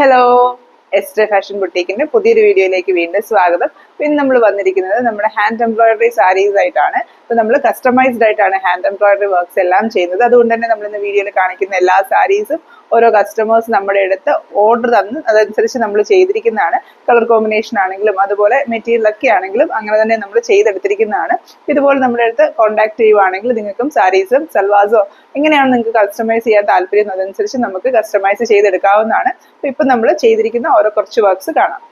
Hello, ester fashion ബുട്ടീക്കിന്റെ പുതിയൊരു വീഡിയോയിലേക്ക് വീണ്ടും സ്വാഗതം. ഇന്ന് നമ്മൾ വന്നിരിക്കുന്നത് നമ്മുടെ ഹാൻഡ് എംബ്രോയിഡറി സാരീസ് ആയിട്ടാണ്. അപ്പോൾ നമ്മൾ കസ്റ്റമൈസ്ഡ് ആയിട്ടാണ് ഹാൻഡ് എംബ്രോയിഡറി വർക്ക്സ് എല്ലാം ചെയ്യുന്നത്. അതുകൊണ്ട് തന്നെ നമ്മൾ ഇന്ന് വീഡിയോയിൽ കാണിക്കുന്ന എല്ലാ സാരീസും ഓരോ കസ്റ്റമേഴ്സ് നമ്മുടെ അടുത്ത് ഓർഡർ തന്ന് അതനുസരിച്ച് നമ്മൾ ചെയ്തിരിക്കുന്നതാണ്. കളർ കോമ്പിനേഷൻ ആണെങ്കിലും അതുപോലെ മെറ്റീരിയൽ ഒക്കെ ആണെങ്കിലും അങ്ങനെ തന്നെ നമ്മൾ ചെയ്തെടുത്തിരിക്കുന്നതാണ്. ഇതുപോലെ നമ്മുടെ അടുത്ത് കോൺടാക്ട് ചെയ്യുവാണെങ്കിൽ നിങ്ങൾക്കും സാരീസും സൽവാസോ എങ്ങനെയാണ് നിങ്ങൾക്ക് കസ്റ്റമൈസ് ചെയ്യാൻ താല്പര്യം അതനുസരിച്ച് നമുക്ക് കസ്റ്റമൈസ് ചെയ്തെടുക്കാവുന്നതാണ്. അപ്പോൾ ഇപ്പം നമ്മൾ ചെയ്തിരിക്കുന്ന ഓരോ കുറച്ച് വർക്ക്സ് കാണാം.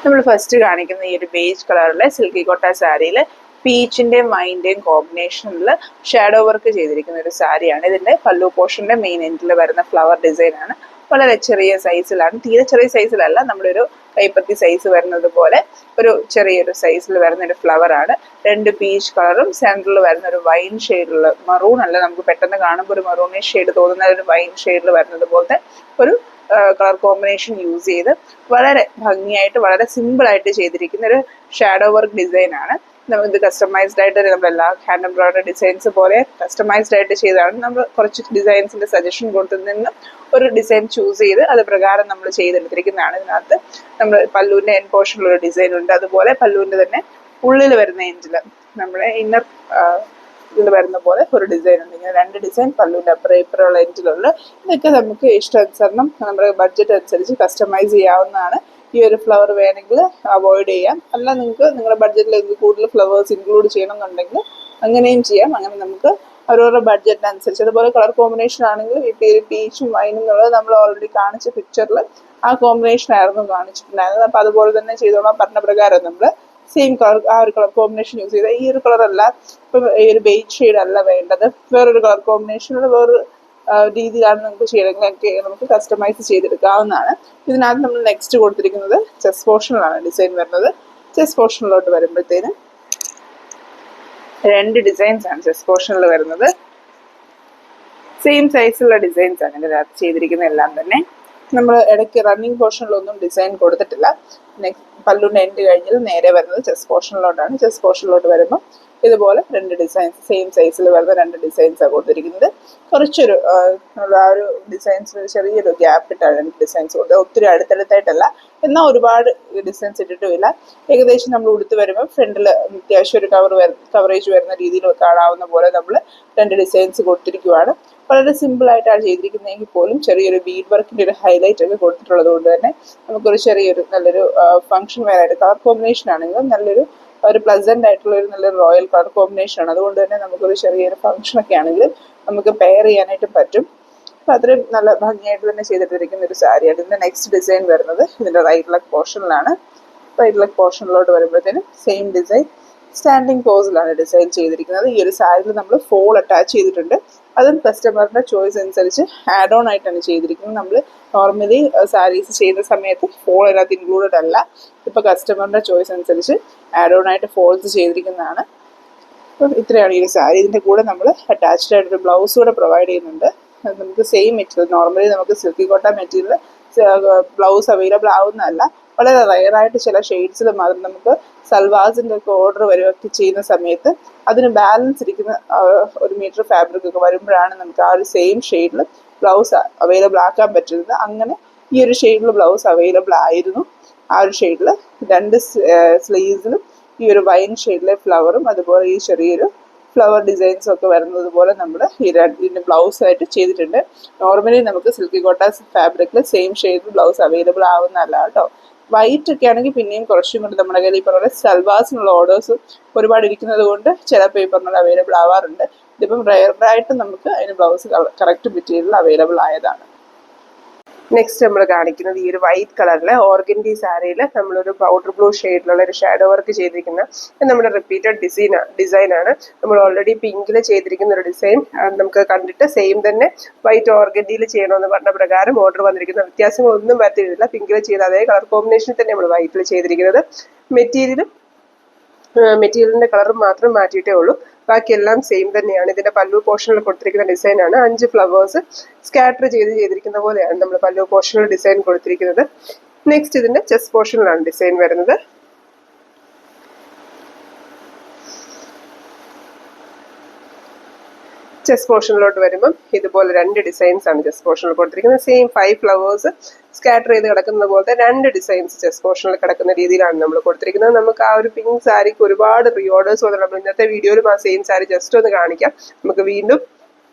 നമ്മൾ ഫസ്റ്റ് കാണിക്കുന്ന ഈ ഒരു ബേജ് കളറിലെ സിൽക്കി കോട്ട സാരിയിൽ പീച്ചിന്റെയും വൈൻ്റെയും കോമ്പിനേഷനിൽ ഷാഡോ വർക്ക് ചെയ്തിരിക്കുന്ന ഒരു സാരിയാണ്. ഇതിന്റെ പല്ലു പോർഷന്റെ മെയിൻ എൻഡിൽ വരുന്ന ഫ്ലവർ ഡിസൈൻ ആണ്. വളരെ ചെറിയ സൈസിലാണ്, തീരെ ചെറിയ സൈസിലല്ല, നമ്മുടെ ഒരു കൈപ്പത്തി സൈസ് വരുന്നത് പോലെ ഒരു ചെറിയൊരു സൈസിൽ വരുന്ന ഒരു ഫ്ലവർ ആണ്. രണ്ട് പീച്ച് കളറും സെൻറ്ററിൽ വരുന്ന ഒരു വൈൻ ഷെയ്ഡിലുള്ള, മറൂൺ അല്ല, നമുക്ക് പെട്ടെന്ന് കാണുമ്പോൾ ഒരു മറൂണിഷ് ഷെയ്ഡ് തോന്നുന്ന ഒരു വൈൻ ഷെയ്ഡിൽ വരുന്നത് പോലത്തെ ഒരു കളർ കോമ്പിനേഷൻ യൂസ് ചെയ്ത് വളരെ ഭംഗിയായിട്ട് വളരെ സിമ്പിൾ ആയിട്ട് ചെയ്തിരിക്കുന്ന ഒരു ഷാഡോ വർക്ക് ഡിസൈൻ ആണ്. ഇത് കസ്റ്റമൈസ്ഡ് ആയിട്ട് നമ്മളെല്ലാ ഹാൻഡ് എംബ്രോയിഡറി ഡിസൈൻസ് പോലെ കസ്റ്റമൈസ്ഡ് ആയിട്ട് ചെയ്താണ്. നമ്മൾ കുറച്ച് ഡിസൈൻസിന്റെ സജഷൻ കൊടുത്തു നിന്ന് ഒരു ഡിസൈൻ ചൂസ് ചെയ്ത് അത് പ്രകാരം നമ്മൾ ചെയ്തെടുത്തിരിക്കുന്നതാണ്. ഇതിനകത്ത് നമ്മൾ പല്ലുവിന്റെ എൻ പോർഷനിലൊരു ഡിസൈൻ ഉണ്ട്, അതുപോലെ പല്ലുവിന്റെ തന്നെ ഉള്ളിൽ വരുന്ന എൻഡില് നമ്മുടെ ഇന്നർ ഇതിൽ വരുന്ന പോലെ ഒരു ഡിസൈൻ ഉണ്ട്. ഇങ്ങനെ രണ്ട് ഡിസൈൻ പല്ലുവിൻ്റെ ഇപ്പുറമുള്ള എൻഡിലുള്ള. ഇതൊക്കെ നമുക്ക് ഇഷ്ടാനുസരണം നമ്മുടെ ബഡ്ജറ്റ് അനുസരിച്ച് കസ്റ്റമൈസ് ചെയ്യാവുന്നതാണ്. ഈ ഒരു ഫ്ലവർ വേണമെങ്കിൽ അവോയ്ഡ് ചെയ്യാം, അല്ല നിങ്ങൾക്ക് നിങ്ങളുടെ ബഡ്ജറ്റിൽ കൂടുതൽ ഫ്ലവേഴ്സ് ഇൻക്ലൂഡ് ചെയ്യണമെന്നുണ്ടെങ്കിൽ അങ്ങനെയും ചെയ്യാം. അങ്ങനെ നമുക്ക് ഓരോരോ ബഡ്ജറ്റിനനുസരിച്ച്. അതുപോലെ കളർ കോമ്പിനേഷൻ ആണെങ്കിൽ ഈ പീച്ചും വൈനും എന്നുള്ളത് നമ്മൾ ഓൾറെഡി കാണിച്ച പിക്ചറിൽ ആ കോമ്പിനേഷൻ ആയിരുന്നു കാണിച്ചിട്ടുണ്ടായിരുന്നത്. അപ്പോൾ അതുപോലെ തന്നെ ചെയ്തോളാം പറഞ്ഞ പ്രകാരം നമ്മൾ സെയിം കളർ, ആ ഒരു കളർ കോമ്പിനേഷൻ യൂസ് ചെയ്ത ഈ ഒരു കളർ അല്ല, ഇപ്പം ഈ ഒരു ബേജ് ഷെയ്ഡ് അല്ല വേണ്ടത്, വേറൊരു കളർ കോമ്പിനേഷനുള്ള വേറൊരു രീതിയിലാണ് നമുക്ക് ചെയ്യണമെങ്കിൽ നമുക്ക് കസ്റ്റമൈസ് ചെയ്തെടുക്കാവുന്നതാണ്. ഇതിനകത്ത് നമ്മൾ നെക്സ്റ്റ് കൊടുത്തിരിക്കുന്നത് ചെസ്റ്റ് പോർഷനിലാണ് ഡിസൈൻ വരുന്നത്. ചെസ്റ്റ് പോർഷനിലോട്ട് വരുമ്പോഴത്തേനും രണ്ട് ഡിസൈൻസ് ആണ് ചെസ്റ്റ് പോർഷനിൽ വരുന്നത്. സെയിം സൈസിലുള്ള ഡിസൈൻസ് ആണ് ഇതിനകത്ത് ചെയ്തിരിക്കുന്നത് എല്ലാം തന്നെ. നമ്മൾ ഇടയ്ക്ക് റണ്ണിങ് പോർഷനിലൊന്നും ഡിസൈൻ കൊടുത്തിട്ടില്ല. നെക്സ്റ്റ് പല്ലുവിൻ്റെ എൻഡ് കഴിഞ്ഞാൽ നേരെ വരുന്നത് ചെസ്റ്റ് പോർഷനിലോട്ടാണ്. ചെസ്റ്റ് പോർഷനിലോട്ട് വരുമ്പോൾ ഇതുപോലെ രണ്ട് ഡിസൈൻസ് സെയിം സൈസിൽ വരുന്ന രണ്ട് ഡിസൈൻസാണ് കൊടുത്തിരിക്കുന്നത്. കുറച്ചൊരു ആ ഒരു ഡിസൈൻസിന് ചെറിയൊരു ഗ്യാപ്പ് ഇട്ടാണ് രണ്ട് ഡിസൈൻസ് കൊടുത്തത്. ഒത്തിരി അടുത്തടുത്തായിട്ടല്ല, എന്നാൽ ഒരുപാട് ഡിസൈൻസ് ഇട്ടിട്ടുമില്ല. ഏകദേശം നമ്മൾ ഉടുത്ത് വരുമ്പോൾ ഫ്രണ്ടിൽ അത്യാവശ്യം ഒരു കവറേജ് വരുന്ന രീതിയിൽ കാണാവുന്ന പോലെ നമ്മൾ രണ്ട് ഡിസൈൻസ് കൊടുത്തിരിക്കുവാണ്. വളരെ സിമ്പിൾ ആയിട്ടാണ് ചെയ്തിരിക്കുന്നതെങ്കിൽ പോലും ചെറിയൊരു ബീഡ് വർക്കിൻ്റെ ഒരു ഹൈലൈറ്റ് ഒക്കെ കൊടുത്തിട്ടുള്ളത് കൊണ്ട് തന്നെ നമുക്കൊരു ചെറിയൊരു നല്ലൊരു ഫംഗ്ഷൻ വെയർ ആയിട്ട് കളർ കോമ്പിനേഷൻ ആണെങ്കിലും നല്ലൊരു ഒരു പ്ലസന്റ് ആയിട്ടുള്ള ഒരു നല്ലൊരു റോയൽ കളർ കോമ്പിനേഷൻ ആണ്. അതുകൊണ്ട് തന്നെ നമുക്കൊരു ചെറിയൊരു ഫംഗ്ഷനൊക്കെ ആണെങ്കിലും നമുക്ക് പെയർ ചെയ്യാനായിട്ട് പറ്റും. അപ്പം അത്രയും നല്ല ഭംഗിയായിട്ട് തന്നെ ചെയ്തിട്ടിരിക്കുന്ന ഒരു സാരിയാണ്. ഇതിൻ്റെ നെക്സ്റ്റ് ഡിസൈൻ വരുന്നത് ഇതിൻ്റെ റൈറ്റ് ലെഗ് പോർഷനിലാണ്. റൈറ്റ് ലെഗ് പോർഷനിലോട്ട് വരുമ്പോഴത്തേനും സെയിം ഡിസൈൻ സ്റ്റാൻഡിങ് പോസിലാണ് ഡിസൈൻ ചെയ്തിരിക്കുന്നത്. ഈ ഒരു സാരിയിൽ നമ്മൾ ഫോൾ അറ്റാച്ച് ചെയ്തിട്ടുണ്ട്. അതും കസ്റ്റമറിൻ്റെ ചോയ്സ് അനുസരിച്ച് ആഡ് ഓൺ ആയിട്ടാണ് ചെയ്തിരിക്കുന്നത്. നമ്മൾ നോർമലി സാരീസ് ചെയ്യുന്ന സമയത്ത് ഫോൾ അതിനകത്ത് ഇൻക്ലൂഡഡ് അല്ല. ഇപ്പോൾ കസ്റ്റമറിൻ്റെ ചോയ്സ് അനുസരിച്ച് ആഡ് ഓൺ ആയിട്ട് ഫോൾസ് ചെയ്തിരിക്കുന്നതാണ്. അപ്പം ഇത്രയാണ് ഈ സാരി. ഇതിൻ്റെ കൂടെ നമ്മൾ അറ്റാച്ച്ഡ് ആയിട്ടൊരു ബ്ലൗസ് കൂടെ പ്രൊവൈഡ് ചെയ്യുന്നുണ്ട്. നമുക്ക് സെയിം മെറ്റീരിയൽ, നോർമലി നമുക്ക് സിൽക്കി കോട്ട മെറ്റീരിയൽ ബ്ലൗസ് അവൈലബിൾ ആവുന്നതല്ല. വളരെ റയറായിട്ട് ചില ഷെയ്ഡ്സിൽ മാത്രം നമുക്ക് സൽവാസിൻ്റെ ഒക്കെ ഓർഡർ വരുവൊക്കെ ചെയ്യുന്ന സമയത്ത് അതിന് ബാലൻസ് ഇരിക്കുന്ന ഒരു മീറ്റർ ഫാബ്രിക് ഒക്കെ വരുമ്പോഴാണ് നമുക്ക് ആ ഒരു സെയിം ഷെയ്ഡിൽ ബ്ലൗസ് അവൈലബിൾ ആക്കാൻ പറ്റുന്നത്. അങ്ങനെ ഈ ഒരു ഷെയ്ഡിൽ ബ്ലൗസ് അവൈലബിൾ ആയിരുന്നു. ആ ഒരു ഷെയ്ഡിൽ രണ്ട് സ്ലീവ്സിലും ഈ ഒരു വൈൻ ഷെയ്ഡിലെ ഫ്ലവറും അതുപോലെ ഈ ചെറിയൊരു ഫ്ലവർ ഡിസൈൻസും ഒക്കെ വരുന്നത് പോലെ നമ്മൾ ഇതിൻ്റെ ബ്ലൗസ് ആയിട്ട് ചെയ്തിട്ടുണ്ട്. നോർമലി നമുക്ക് സിൽക്കി കോട്ട ഫാബ്രിക്കിൽ സെയിം ഷെയ്ഡിൽ ബ്ലൗസ് അവൈലബിൾ ആവുന്നതല്ല കേട്ടോ. വൈറ്റ് ഒക്കെ ആണെങ്കിൽ പിന്നെയും കുറച്ചും കൂടി നമ്മുടെ കയ്യിൽ ഈ പറഞ്ഞ സൽവാസിനുള്ള ഓർഡേഴ്സ് ഒരുപാട് ഇരിക്കുന്നത് കൊണ്ട് ചിലപ്പോൾ ഈ പറഞ്ഞത് അവൈലബിൾ ആവാറുണ്ട്. ഇതിപ്പം റയറായിട്ട് നമുക്ക് അതിന് ബ്ലൗസ് കറക്റ്റ് മെറ്റീരിയൽ അവൈലബിൾ ആയതാണ്. നെക്സ്റ്റ് നമ്മൾ കാണിക്കുന്നത് ഈ ഒരു വൈറ്റ് കളറിലെ ഓർഗൻഡി സാരിയിൽ നമ്മളൊരു പൗഡർ ബ്ലൂ ഷെയ്ഡിലുള്ള ഒരു ഷാഡോ വർക്ക് ചെയ്തിരിക്കുന്ന നമ്മുടെ റിപ്പീറ്റഡ് ഡിസൈനാണ്. നമ്മൾ ഓൾറെഡി പിങ്കിൽ ചെയ്തിരിക്കുന്ന ഒരു ഡിസൈൻ നമുക്ക് കണ്ടിട്ട് സെയിം തന്നെ വൈറ്റ് ഓർഗൻഡിയിൽ ചെയ്യണമെന്ന് പറഞ്ഞ പ്രകാരം ഓർഡർ വന്നിരിക്കുന്ന വ്യത്യാസങ്ങളൊന്നും വരുത്തിയിട്ടില്ല. പിങ്കിൽ ചെയ്ത അതേ കളർ കോമ്പിനേഷനിൽ തന്നെ നമ്മൾ വൈറ്റിൽ ചെയ്തിരിക്കുന്നത്. മെറ്റീരിയലിന്റെ കളർ മാത്രം മാറ്റിയിട്ടേ ഉള്ളൂ, ബാക്കിയെല്ലാം സെയിം തന്നെയാണ്. ഇതിന്റെ പല്ലു പോർഷനിൽ കൊടുത്തിരിക്കുന്ന ഡിസൈനാണ്. 5 ഫ്ലവേഴ്സ് സ്കാറ്റർ ചെയ്തിരിക്കുന്ന പോലെയാണ് നമ്മൾ പല്ലു പോർഷനിൽ ഡിസൈൻ കൊടുത്തിരിക്കുന്നത്. നെക്സ്റ്റ് ഇതിന്റെ ചെസ്റ്റ് പോർഷനിലാണ് ഡിസൈൻ വരുന്നത്. ചെസ്റ്റ് പോർഷനിലോട്ട് വരുമ്പം ഇതുപോലെ 2 ഡിസൈൻസ് ആണ് ചെസ്റ്റ് പോർഷനിൽ കൊടുത്തിരിക്കുന്നത്. സെയിം 5 ഫ്ലവേഴ്സ് സ്കാറ്റർ ചെയ്ത് കിടക്കുന്നത് പോലത്തെ 2 ഡിസൈൻസ് ചെസ്റ്റ് പോർഷനിൽ കിടക്കുന്ന രീതിയിലാണ് നമ്മൾ കൊടുത്തിരിക്കുന്നത്. നമുക്ക് ആ ഒരു പിങ്ക് സാരിക്ക് ഒരുപാട് റീ ഓർഡേഴ്സ് വന്നു. നമ്മൾ ഇന്നത്തെ വീഡിയോയിലും ആ സെയിം സാരി ജസ്റ്റ് ഒന്ന് കാണിക്കാം. നമുക്ക് വീണ്ടും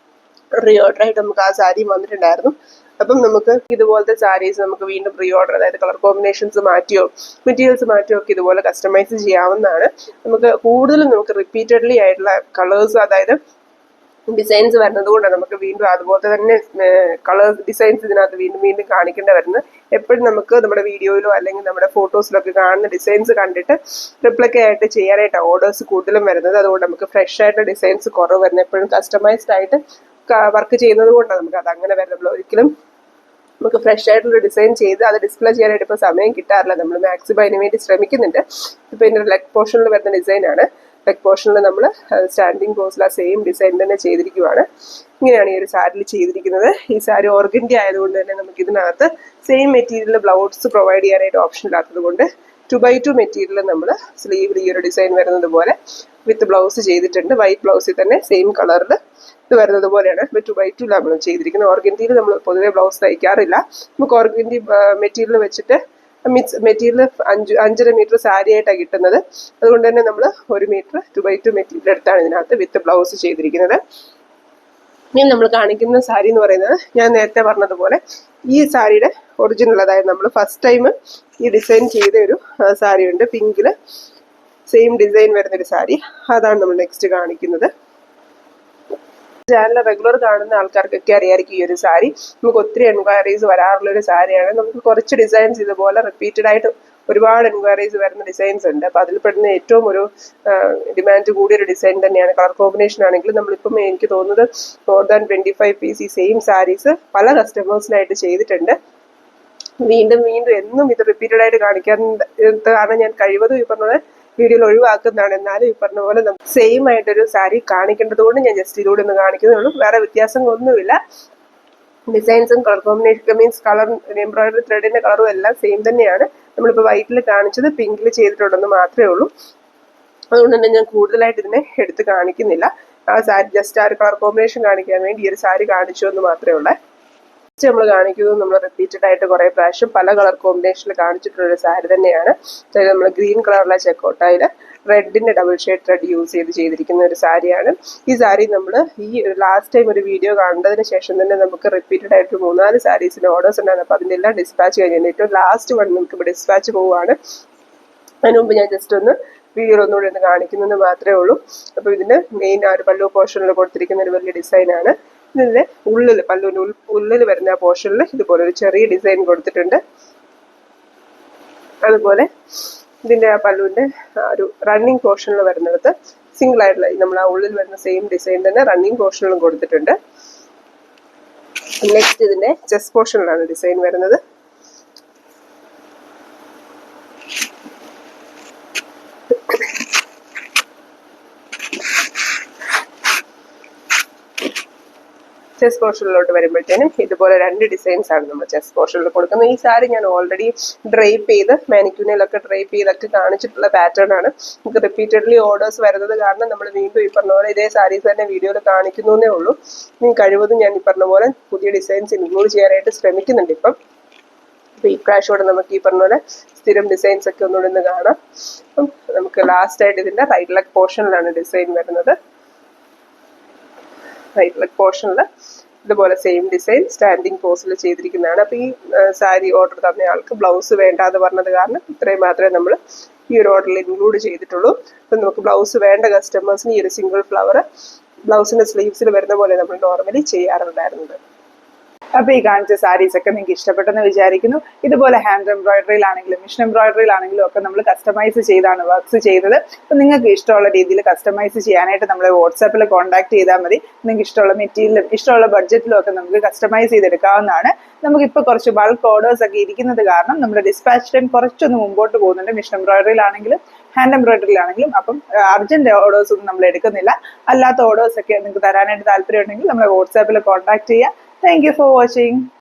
റീ ഓർഡർ ആയിട്ട് നമുക്ക് ആ സാരി വന്നിട്ടുണ്ടായിരുന്നു. അപ്പം നമുക്ക് ഇതുപോലത്തെ സാരീസ് നമുക്ക് വീണ്ടും പ്രീ ഓർഡർ, അതായത് കളർ കോമ്പിനേഷൻസ് മാറ്റിയോ മെറ്റീരിയൽസ് മാറ്റിയോ ഒക്കെ ഇതുപോലെ കസ്റ്റമൈസ് ചെയ്യാവുന്നതാണ്. നമുക്ക് കൂടുതലും നമുക്ക് റിപ്പീറ്റഡ്ലി ആയിട്ടുള്ള കളേഴ്സ്, അതായത് ഡിസൈൻസ് വരുന്നത് കൊണ്ടാണ് നമുക്ക് വീണ്ടും അതുപോലെ തന്നെ കളർ ഡിസൈൻസ് ഇതിനകത്ത് വീണ്ടും വീണ്ടും കാണിക്കേണ്ടി വരുന്നത്. എപ്പോഴും നമുക്ക് നമ്മുടെ വീഡിയോയിലോ അല്ലെങ്കിൽ നമ്മുടെ ഫോട്ടോസിലൊക്കെ കാണുന്ന ഡിസൈൻസ് കണ്ടിട്ട് റിപ്ലിക്ക ആയിട്ട് ചെയ്യാനായിട്ട് ഓർഡേഴ്സ് കൂടുതലും വരുന്നത്. അതുകൊണ്ട് നമുക്ക് ഫ്രഷ് ആയിട്ട് ഡിസൈൻസ് കുറവ് വരുന്നത്. എപ്പോഴും കസ്റ്റമൈസ്ഡ് ആയിട്ട് വർക്ക് ചെയ്യുന്നത് കൊണ്ടാണ് നമുക്ക് അത് അങ്ങനെ വരുന്നത്. ഒരിക്കലും നമുക്ക് ഫ്രഷ് ആയിട്ടുള്ള ഡിസൈൻ ചെയ്ത് അത് ഡിസ്പ്ലേ ചെയ്യാനായിട്ട് ഇപ്പോൾ സമയം കിട്ടാറില്ല. നമ്മൾ മാക്സിമം അതിന് വേണ്ടി ശ്രമിക്കുന്നുണ്ട്. ഇപ്പോൾ ഇതിൻ്റെ ലെഗ് പോർഷനിൽ വരുന്ന ഡിസൈനാണ്. ലെഗ് പോർഷനിൽ നമ്മൾ സ്റ്റാൻഡിങ് പോസിൽ ആ സെയിം ഡിസൈൻ തന്നെ ചെയ്തിരിക്കുവാണ്. ഇങ്ങനെയാണ് ഈ ഒരു സാരിയിൽ ചെയ്തിരിക്കുന്നത്. ഈ സാരി ഓർഗൻഡി ആയതുകൊണ്ട് തന്നെ നമുക്ക് ഇതിനകത്ത് സെയിം മെറ്റീരിയൽ ബ്ലൗസ് പ്രൊവൈഡ് ചെയ്യാനായിട്ട് ഓപ്ഷൻ ഇല്ലാത്തത് കൊണ്ട് 2x2 മെറ്റീരിയൽ നമ്മൾ സ്ലീവിൽ ഈ ഒരു ഡിസൈൻ വരുന്നത് പോലെ വിത്ത് ബ്ലൗസ് ചെയ്തിട്ടുണ്ട്. വൈറ്റ് ബ്ലൗസിൽ തന്നെ സെയിം കളറിൽ ഇത് വരുന്നത് പോലെയാണ് 2x2 നമ്മൾ ചെയ്തിരിക്കുന്നത്. ഓർഗൻഡിയിൽ നമ്മൾ പൊതുവെ ബ്ലൗസ് തയ്ക്കാറില്ല. നമുക്ക് ഓർഗൻഡി മെറ്റീരിയൽ വെച്ചിട്ട് മെറ്റീരിയൽ 5.5 മീറ്റർ സാരി ആയിട്ടാണ് കിട്ടുന്നത്. അതുകൊണ്ട് തന്നെ നമ്മൾ 1 മീറ്റർ 2x2 മെറ്റീരിയൽ എടുത്താണ് ഇതിനകത്ത് വിത്ത് ബ്ലൗസ് ചെയ്തിരിക്കുന്നത്. ഇനി നമ്മൾ കാണിക്കുന്ന സാരി എന്ന് പറയുന്നത് ഞാൻ നേരത്തെ പറഞ്ഞതുപോലെ ഈ സാരിയുടെ ഒറിജിനൽ, അതായത് നമ്മൾ ഫസ്റ്റ് ടൈം ഈ ഡിസൈൻ ചെയ്ത ഒരു സാരി ഉണ്ട്. പിങ്കിൽ സെയിം ഡിസൈൻ വരുന്നൊരു സാരി, അതാണ് നമ്മൾ നെക്സ്റ്റ് കാണിക്കുന്നത്. ചാനൽ റെഗുലർ കാണുന്ന ആൾക്കാർക്കൊക്കെ അറിയാമായിരിക്കും ഈ ഒരു സാരി. നമുക്ക് ഒത്തിരി എൻക്വയറീസ് വരാറുള്ള ഒരു സാരിയാണ്. നമുക്ക് കുറച്ച് ഡിസൈൻസ് ഇതുപോലെ റിപ്പീറ്റഡ് ആയിട്ട് ഒരുപാട് എൻക്വയറീസ് വരുന്ന ഡിസൈൻസ് ഉണ്ട്. അപ്പോൾ അതിൽ പെടുന്ന ഏറ്റവും ഒരു ഡിമാൻഡ് കൂടിയൊരു ഡിസൈൻ തന്നെയാണ്. കളർ കോമ്പിനേഷൻ ആണെങ്കിലും നമ്മളിപ്പം എനിക്ക് തോന്നുന്നത് മോർ ദാൻ 25 പീസ് ഈ സെയിം സാരീസ് പല കസ്റ്റമേഴ്സിനായിട്ട് ചെയ്തിട്ടുണ്ട്. വീണ്ടും വീണ്ടും എന്നും ഇത് റിപ്പീറ്റഡ് ആയിട്ട് കാണിക്കാൻ കാരണം ഞാൻ കഴിവതും ഈ പറഞ്ഞത് വീഡിയോയിൽ ഒഴിവാക്കുന്നതാണ്. എന്നാലും ഈ പറഞ്ഞ പോലെ നമുക്ക് സെയിം ആയിട്ടൊരു സാരി കാണിക്കേണ്ടത് കൊണ്ട് ഞാൻ ജസ്റ്റ് ഇതിലൂടെ ഒന്ന് കാണിക്കുന്നതുള്ളൂ. വേറെ വ്യത്യാസങ്ങളൊന്നുമില്ല. ഡിസൈൻസും colour combination means colour embroidery ത്രെഡിന്റെ കളറും എല്ലാം സെയിം തന്നെയാണ്. നമ്മളിപ്പോൾ വൈറ്റിൽ കാണിച്ചത് പിങ്കിൽ ചെയ്തിട്ടുണ്ടെന്ന് മാത്രമേ ഉള്ളൂ. അതുകൊണ്ട് തന്നെ ഞാൻ കൂടുതലായിട്ട് ഇതിനെ എടുത്ത് കാണിക്കുന്നില്ല. ആ സാരി ജസ്റ്റ് ആ ഒരു കളർ കോമ്പിനേഷൻ കാണിക്കാൻ വേണ്ടി ഈ ഒരു സാരി കാണിച്ചു എന്ന് മാത്രമേ ഉള്ളൂ. നമ്മൾ കാണിക്കുന്നത് നമ്മൾ റിപ്പീറ്റഡ് ആയിട്ട് കുറേ പ്രാവശ്യം പല കളർ കോമ്പിനേഷനിൽ കാണിച്ചിട്ടുള്ളൊരു സാരി തന്നെയാണ്. അതായത് നമ്മൾ ഗ്രീൻ കളറിലെ ചെക്കോട്ടയിൽ റെഡിന്റെ ഡബിൾ ഷെയ്ഡ് ത്രെഡ് യൂസ് ചെയ്തിരിക്കുന്ന ഒരു സാരിയാണ്. ഈ സാരി നമ്മൾ ഈ ലാസ്റ്റ് ടൈം ഒരു വീഡിയോ കണ്ടതിന് ശേഷം തന്നെ നമുക്ക് റിപ്പീറ്റഡ് ആയിട്ട് 3-4 സാരീസിന് ഓർഡേഴ്സ് ഉണ്ടായിരുന്നു. അപ്പോൾ അതിൻ്റെ എല്ലാം ഡിസ്പാച്ച് കഴിഞ്ഞിട്ട് ഏറ്റവും ലാസ്റ്റ് വൺ നമുക്ക് ഇപ്പോൾ ഡിസ്പാച്ച് പോവുകയാണ്. അതിന് മുമ്പ് ഞാൻ ജസ്റ്റ് ഒന്ന് വീഡിയോ ഒന്നുകൂടി ഒന്ന് കാണിക്കുന്നത് മാത്രമേ ഉള്ളൂ. അപ്പോൾ ഇതിന് മെയിൻ ആ ഒരു പല്ലു പോർഷനിൽ കൊടുത്തിരിക്കുന്ന ഒരു വലിയ ഡിസൈനാണ്. ഇതിൻ്റെ ഉള്ളിൽ പല്ലുവിൻ്റെ ഉള്ളിൽ വരുന്ന ആ പോർഷനിൽ ഇതുപോലെ ഒരു ചെറിയ ഡിസൈൻ കൊടുത്തിട്ടുണ്ട്. അതുപോലെ ഇതിൻ്റെ ആ പല്ലുവിൻ്റെ ഒരു റണ്ണിങ് പോർഷനിൽ വരുന്നിടത്ത് സിംഗിൾ ആയിട്ടുള്ള നമ്മൾ ആ ഉള്ളിൽ വരുന്ന സെയിം ഡിസൈൻ തന്നെ റണ്ണിങ് പോർഷനിലും കൊടുത്തിട്ടുണ്ട്. നെക്സ്റ്റ് ഇതിൻ്റെ ചെസ്റ്റ് പോർഷനിലാണ് ഡിസൈൻ വരുന്നത്. ചെസ്റ്റ് പോർഷനിലോട്ട് വരുമ്പോഴത്തേനും ഇതുപോലെ 2 ഡിസൈൻസ് ആണ് നമ്മൾ ചെസ്റ്റ് പോർഷനിൽ കൊടുക്കുന്നത്. ഈ സാരി ഞാൻ ഓൾറെഡി ഡ്രൈപ്പ് ചെയ്ത് മാനിക്യൂണിലൊക്കെ ഡ്രൈപ്പ് ചെയ്തൊക്കെ കാണിച്ചിട്ടുള്ള പാറ്റേൺ ആണ്. നമുക്ക് റിപ്പീറ്റഡ്ലി ഓർഡേഴ്സ് വരുന്നത് കാരണം നമ്മൾ വീണ്ടും ഈ പറഞ്ഞ പോലെ ഇതേ സാരീസ് തന്നെ വീഡിയോയിൽ കാണിക്കുന്നേ ഉള്ളൂ. ഇനി കഴിവതും ഞാൻ ഈ പറഞ്ഞ പോലെ പുതിയ ഡിസൈൻസ് ഇൻക്ലൂഡ് ചെയ്യാനായിട്ട് ശ്രമിക്കുന്നുണ്ട് ഇപ്പം. അപ്പോൾ ഈ പ്രാവശ്യമോടെ നമുക്ക് ഈ പറഞ്ഞ പോലെ സ്ഥിരം ഡിസൈൻസ് ഒക്കെ ഒന്നുകൂടെ ഒന്ന് കാണാം. അപ്പം നമുക്ക് ലാസ്റ്റ് ആയിട്ട് ഇതിൻ്റെ റൈറ്റ് ലെഗ് പോർഷനിലാണ് ഡിസൈൻ വരുന്നത്. റൈറ്റ് ലെഗ് പോർഷനിൽ ഇതുപോലെ സെയിം ഡിസൈൻ സ്റ്റാൻഡിങ് പോസിൽ ചെയ്തിരിക്കുന്നതാണ്. അപ്പോൾ ഈ സാരി ഓർഡർ തന്ന ആൾക്ക് ബ്ലൗസ് വേണ്ടാന്ന് പറഞ്ഞത് കാരണം ഇത്രയും മാത്രമേ നമ്മൾ ഈ ഒരു ഓർഡറിൽ ഇൻക്ലൂഡ് ചെയ്തിട്ടുള്ളൂ. അപ്പം നമുക്ക് ബ്ലൗസ് വേണ്ട കസ്റ്റമേഴ്സിന് ഈ ഒരു സിംഗിൾ ഫ്ലവർ ബ്ലൗസിൻ്റെ സ്ലീവ്സിൽ വരുന്ന പോലെ നമ്മൾ നോർമലി ചെയ്യാറുണ്ടായിരുന്നത്. അപ്പോൾ ഈ കാണിച്ച സാരീസ് ഒക്കെ നിങ്ങൾക്ക് ഇഷ്ടപ്പെട്ടെന്ന് വിചാരിക്കുന്നു. ഇതുപോലെ ഹാൻഡ് എംബ്രോയിഡറിയിലാണെങ്കിലും മിഷൻ എംബ്രോയിഡറിയിലാണെങ്കിലും ഒക്കെ നമ്മൾ കസ്റ്റമൈസ് ചെയ്താണ് വർക്ക്സ് ചെയ്തത്. അപ്പോൾ നിങ്ങൾക്ക് ഇഷ്ടമുള്ള രീതിയിൽ കസ്റ്റമൈസ് ചെയ്യാനായിട്ട് നമ്മളെ വാട്സാപ്പിൽ കോൺടാക്ട് ചെയ്താൽ മതി. നിങ്ങൾക്ക് ഇഷ്ടമുള്ള മെറ്റീരിയലും ഇഷ്ടമുള്ള ബഡ്ജറ്റിലും ഒക്കെ നമുക്ക് കസ്റ്റമൈസ് ചെയ്തെടുക്കാവുന്നതാണ്. നമുക്കിപ്പോൾ കുറച്ച് ബൾക്ക് ഓർഡേഴ്സ് ഒക്കെ ഇരിക്കുന്നത് കാരണം നമ്മുടെ ഡിസ്പാച്ച് ടൈം കുറച്ചൊന്ന് മുമ്പോട്ട് പോകുന്നുണ്ട്. മിഷൻ എംബ്രോയിഡറിയിലാണെങ്കിലും ഹാൻഡ് എംബ്രോയിഡറിയിലാണെങ്കിലും. അപ്പം അർജന്റ് ഓർഡേഴ്സ് ഒന്നും നമ്മൾ എടുക്കുന്നില്ല. അല്ലാത്ത ഓർഡേഴ്സ് ഒക്കെ നിങ്ങൾക്ക് തരാനായിട്ട് താല്പര്യം ഉണ്ടെങ്കിൽ നമ്മളെ വാട്സാപ്പിൽ കോൺടാക്ട് ചെയ്യുക. Thank you for watching.